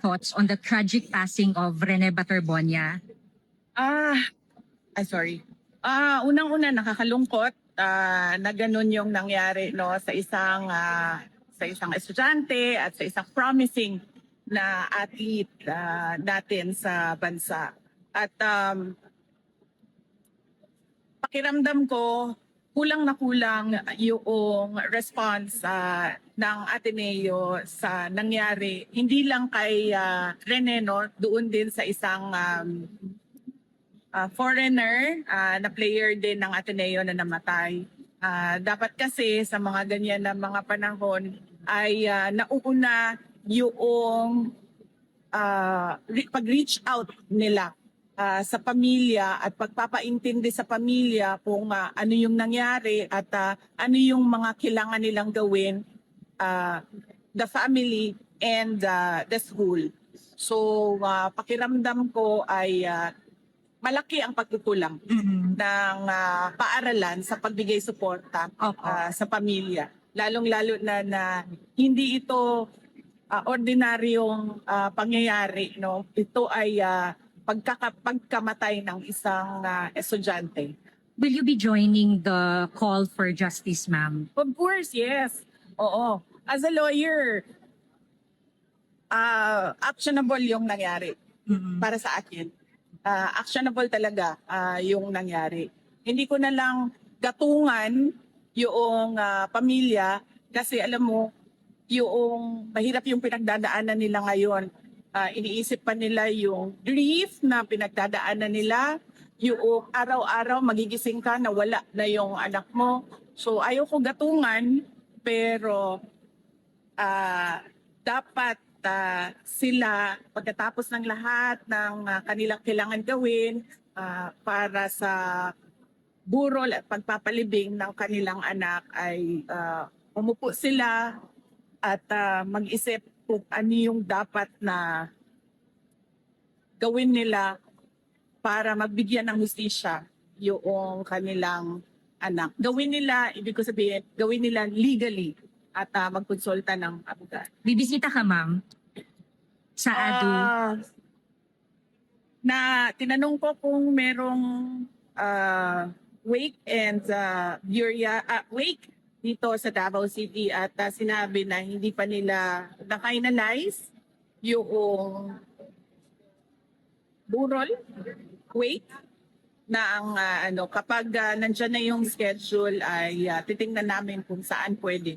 thoughts on the tragic passing of Rene Baterbonia? Ah, sorry. Unang-una nakakalungkot na ganun yung nangyari no sa isang estudyante at sa isang promising na athlete natin sa bansa. At pakiramdam ko kulang na kulang yung response ng Ateneo sa nangyari, hindi lang kay Rene, no, doon din sa isang foreigner na player din ng Ateneo na namatay. Dapat kasi sa mga ganyan na mga panahon ay nauuna yung pag-reach out nila sa pamilya at pagpapaintindi sa pamilya kung ano yung nangyari at ano yung mga kailangan nilang gawin, the family and the school. So pakiramdam ko ay malaki ang pagkukulang ng paaralan sa pagbigay suporta sa pamilya. Lalong-lalo na hindi ito ordinaryong pangyayari, no? Ito ay pagkamatay ng isang estudyante. Will you be joining the call for justice, ma'am? Of course, yes. Oo. As a lawyer, actionable yung nangyari para sa akin. Actionable talaga yung nangyari. Hindi ko na lang gatungan yung pamilya kasi alam mo, yung mahirap yung pinagdadaanan nila ngayon. Iniisip pa nila yung grief na pinagdadaanan nila, yung araw-araw magigising ka na wala na yung anak mo. So ayaw ko gatungan, pero dapat sila pagkatapos ng lahat ng kanilang kailangan gawin para sa burol at pagpapalibing ng kanilang anak ay umupo sila at mag-isip kung ano yung dapat na gawin nila para magbigyan ng hustisya yung kanilang anak. Gawin nila, ibig ko sabihin, gawin nila legally at magkonsulta ng abogado. Bibisita ka, ma'am, sa ADU? Na tinanong ko kung merong wake and wake dito sa Davao City at sinabi na hindi pa nila na-finalize yung burol wake na ang kapag nandiyan na yung schedule ay titingnan namin kung saan pwede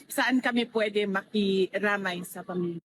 saan kami pwede makiramay sa pamilya.